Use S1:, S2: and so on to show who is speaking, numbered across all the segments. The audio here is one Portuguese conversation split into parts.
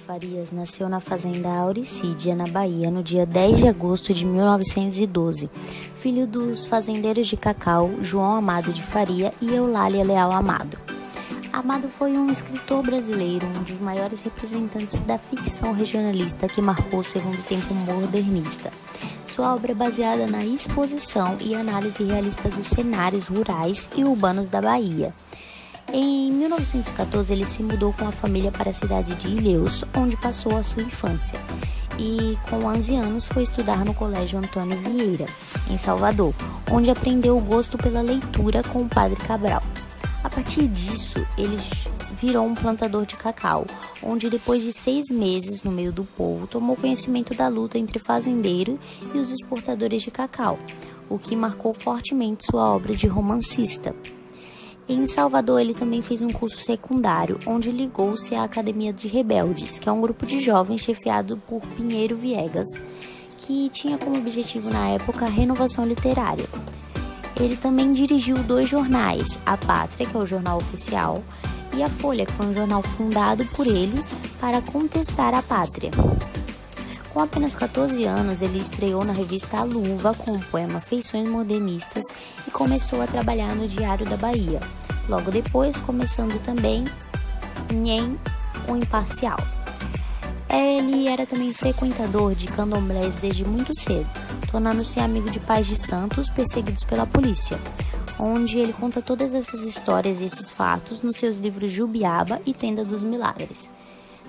S1: Farias nasceu na fazenda Auricídia, na Bahia, no dia 10 de agosto de 1912, filho dos fazendeiros de cacau João Amado de Faria e Eulália Leal Amado. Amado foi um escritor brasileiro, um dos maiores representantes da ficção regionalista que marcou o segundo tempo modernista. Sua obra é baseada na exposição e análise realista dos cenários rurais e urbanos da Bahia. Em 1914, ele se mudou com a família para a cidade de Ilhéus, onde passou a sua infância. E, com 11 anos, foi estudar no Colégio Antônio Vieira, em Salvador, onde aprendeu o gosto pela leitura com o Padre Cabral. A partir disso, ele virou um plantador de cacau, onde depois de 6 meses no meio do povo, tomou conhecimento da luta entre fazendeiro e os exportadores de cacau, o que marcou fortemente sua obra de romancista. Em Salvador, ele também fez um curso secundário, onde ligou-se à Academia de Rebeldes, que é um grupo de jovens chefiado por Pinheiro Viegas, que tinha como objetivo na época a renovação literária. Ele também dirigiu 2 jornais, A Pátria, que é o jornal oficial, e A Folha, que foi um jornal fundado por ele para contestar a pátria. Com apenas 14 anos, ele estreou na revista A Luva com o poema Feições Modernistas e começou a trabalhar no Diário da Bahia, logo depois começando também em O Imparcial. Ele era também frequentador de candomblés desde muito cedo, tornando-se amigo de pais de santos perseguidos pela polícia, onde ele conta todas essas histórias e esses fatos nos seus livros Jubiaba e Tenda dos Milagres.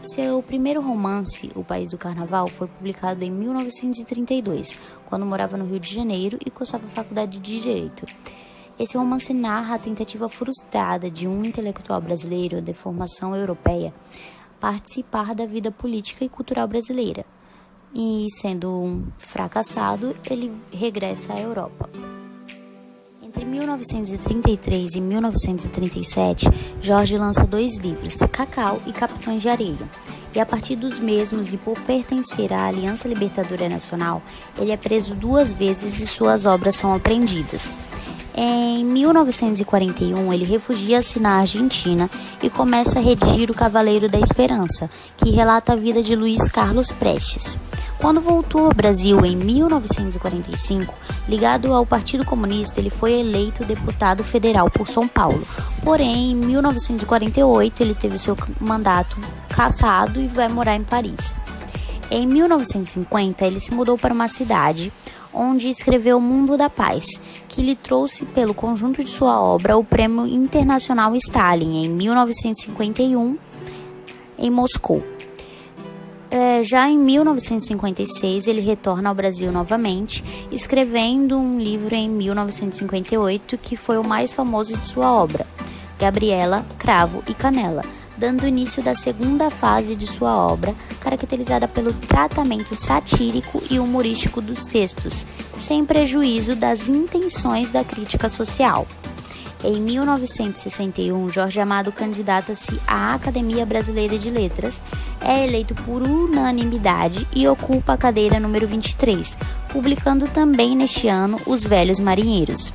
S1: Seu primeiro romance, O País do Carnaval, foi publicado em 1932, quando morava no Rio de Janeiro e cursava a faculdade de Direito. Esse romance narra a tentativa frustrada de um intelectual brasileiro de formação europeia participar da vida política e cultural brasileira. E, sendo um fracassado, ele regressa à Europa. Entre 1933 e 1937, Jorge lança 2 livros, Cacau e Capitães de Areia. E a partir dos mesmos e por pertencer à Aliança Libertadora Nacional, ele é preso 2 vezes e suas obras são apreendidas. Em 1941, ele refugia-se na Argentina e começa a redigir O Cavaleiro da Esperança, que relata a vida de Luiz Carlos Prestes. Quando voltou ao Brasil em 1945, ligado ao Partido Comunista, ele foi eleito deputado federal por São Paulo. Porém, em 1948, ele teve seu mandato cassado e vai morar em Paris. Em 1950, ele se mudou para uma cidade onde escreveu O Mundo da Paz, que lhe trouxe pelo conjunto de sua obra o Prêmio Internacional Stalin em 1951 em Moscou. Já em 1956, ele retorna ao Brasil novamente, escrevendo um livro em 1958 que foi o mais famoso de sua obra, Gabriela, Cravo e Canela, dando início da segunda fase de sua obra, caracterizada pelo tratamento satírico e humorístico dos textos, sem prejuízo das intenções da crítica social. Em 1961, Jorge Amado candidata-se à Academia Brasileira de Letras, é eleito por unanimidade e ocupa a cadeira número 23, publicando também neste ano Os Velhos Marinheiros.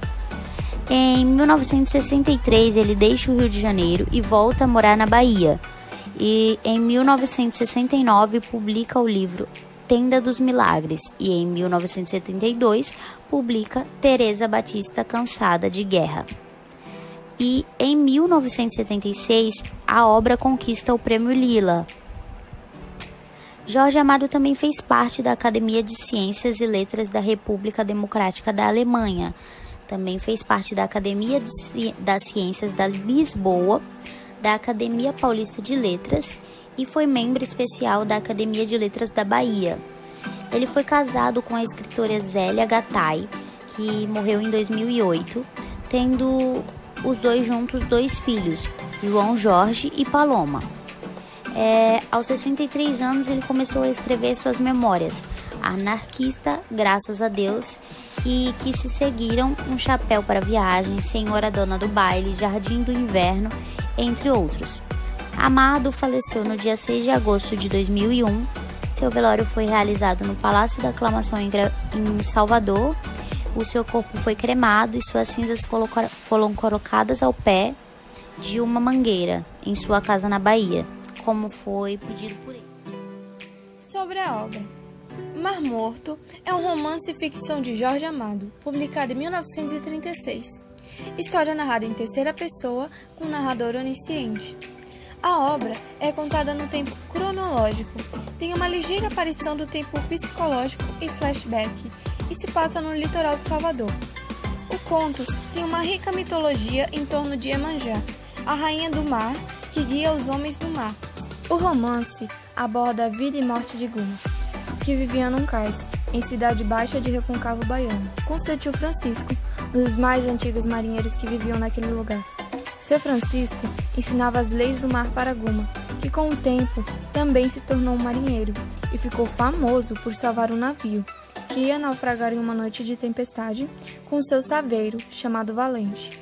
S1: Em 1963, ele deixa o Rio de Janeiro e volta a morar na Bahia. E em 1969, publica o livro Tenda dos Milagres. E em 1972, publica Teresa Batista Cansada de Guerra. E em 1976, a obra conquista o Prêmio Lila. Jorge Amado também fez parte da Academia de Ciências e Letras da República Democrática da Alemanha. Também fez parte da Academia das Ciências da Lisboa, da Academia Paulista de Letras e foi membro especial da Academia de Letras da Bahia. Ele foi casado com a escritora Zélia Gattai, que morreu em 2008, tendo os dois juntos 2 filhos, João Jorge e Paloma. Aos 63 anos, ele começou a escrever suas memórias, Anarquista, Graças a Deus, e que se seguiram Um Chapéu para Viagem, Senhora Dona do Baile, Jardim do Inverno, entre outros. Amado faleceu no dia 6 de agosto de 2001. Seu velório foi realizado no Palácio da Aclamação em Salvador. O seu corpo foi cremado e suas cinzas foram colocadas ao pé de uma mangueira em sua casa na Bahia, como foi pedido por ele.
S2: Sobre a obra. Mar Morto é um romance e ficção de Jorge Amado, publicado em 1936. História narrada em terceira pessoa, com narrador onisciente. A obra é contada no tempo cronológico, tem uma ligeira aparição do tempo psicológico e flashback, e se passa no litoral de Salvador. O conto tem uma rica mitologia em torno de Iemanjá, a rainha do mar, que guia os homens do mar. O romance aborda a vida e morte de Guma, que vivia num cais, em Cidade Baixa de Recôncavo Baiano, com seu tio Francisco, um dos mais antigos marinheiros que viviam naquele lugar. Seu Francisco ensinava as leis do mar para Guma, que com o tempo também se tornou um marinheiro e ficou famoso por salvar um navio, que ia naufragar em uma noite de tempestade com seu saveiro, chamado Valente.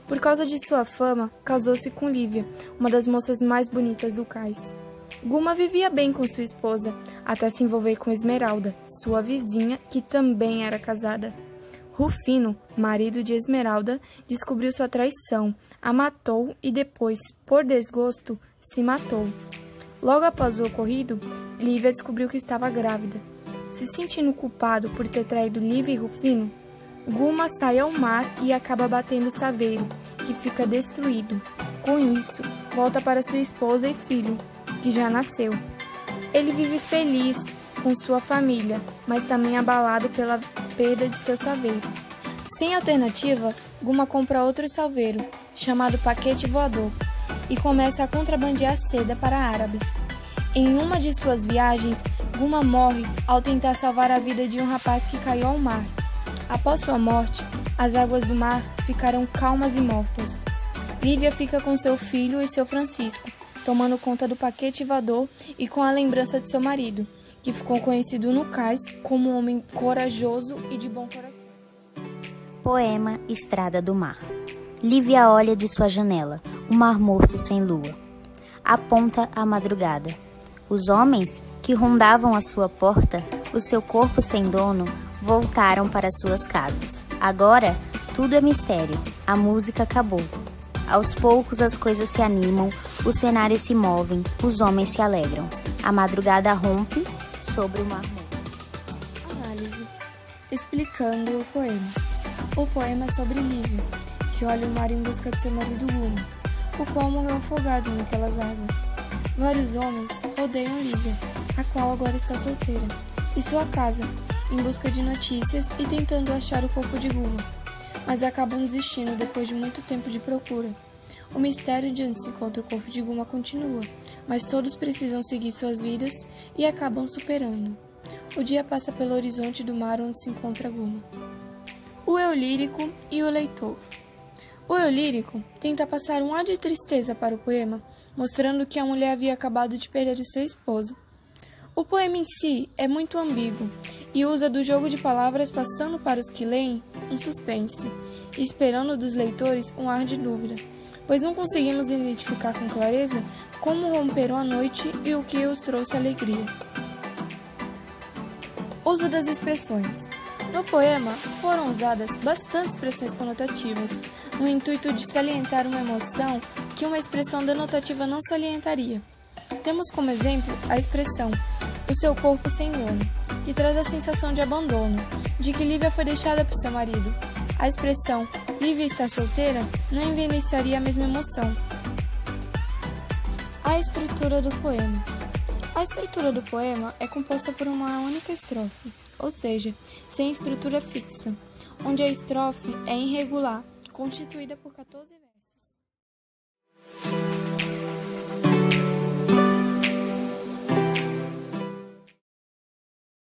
S2: Por causa de sua fama, casou-se com Lívia, uma das moças mais bonitas do cais. Guma vivia bem com sua esposa, até se envolver com Esmeralda, sua vizinha, que também era casada. Rufino, marido de Esmeralda, descobriu sua traição, a matou e depois, por desgosto, se matou. Logo após o ocorrido, Lívia descobriu que estava grávida. Se sentindo culpado por ter traído Lívia e Rufino, Guma sai ao mar e acaba batendo o saveiro, que fica destruído. Com isso, volta para sua esposa e filho, que já nasceu. Ele vive feliz com sua família, mas também abalado pela perda de seu saveiro. Sem alternativa, Guma compra outro salveiro, chamado Paquete Voador, e começa a contrabandear seda para árabes. Em uma de suas viagens, Guma morre ao tentar salvar a vida de um rapaz que caiu ao mar. Após sua morte, as águas do mar ficaram calmas e mortas. Lívia fica com seu filho e seu Francisco, tomando conta do Paquete Voador e com a lembrança de seu marido, que ficou conhecido no cais como um homem corajoso e de bom coração.
S1: Poema Estrada do Mar. Lívia olha de sua janela, o mar morto sem lua. Aponta a madrugada. Os homens que rondavam a sua porta, o seu corpo sem dono, voltaram para suas casas. Agora, tudo é mistério. A música acabou. Aos poucos as coisas se animam, os cenários se movem, os homens se alegram. A madrugada rompe sobre o mar morto.
S2: Análise. Explicando o poema. O poema é sobre Lívia, que olha o mar em busca de seu marido Guma, o qual morreu afogado naquelas águas. Vários homens rodeiam Lívia, a qual agora está solteira, e sua casa, em busca de notícias e tentando achar o corpo de Guma, mas acabam desistindo depois de muito tempo de procura. O mistério de onde se encontra o corpo de Guma continua, mas todos precisam seguir suas vidas e acabam superando. O dia passa pelo horizonte do mar onde se encontra Guma. O eu lírico e o leitor. O eu lírico tenta passar um ar de tristeza para o poema, mostrando que a mulher havia acabado de perder o seu esposo. O poema em si é muito ambíguo e usa do jogo de palavras, passando para os que leem um suspense e esperando dos leitores um ar de dúvida, pois não conseguimos identificar com clareza como romperam a noite e o que os trouxe alegria. Uso das expressões. No poema foram usadas bastante expressões conotativas, no intuito de salientar uma emoção que uma expressão denotativa não salientaria. Temos como exemplo a expressão "o seu corpo sem dono", que traz a sensação de abandono, de que Lívia foi deixada por seu marido. A expressão "Lívia está solteira" não evidenciaria a mesma emoção. A estrutura do poema. A estrutura do poema é composta por uma única estrofe, ou seja, sem estrutura fixa, onde a estrofe é irregular, constituída por 14 versos.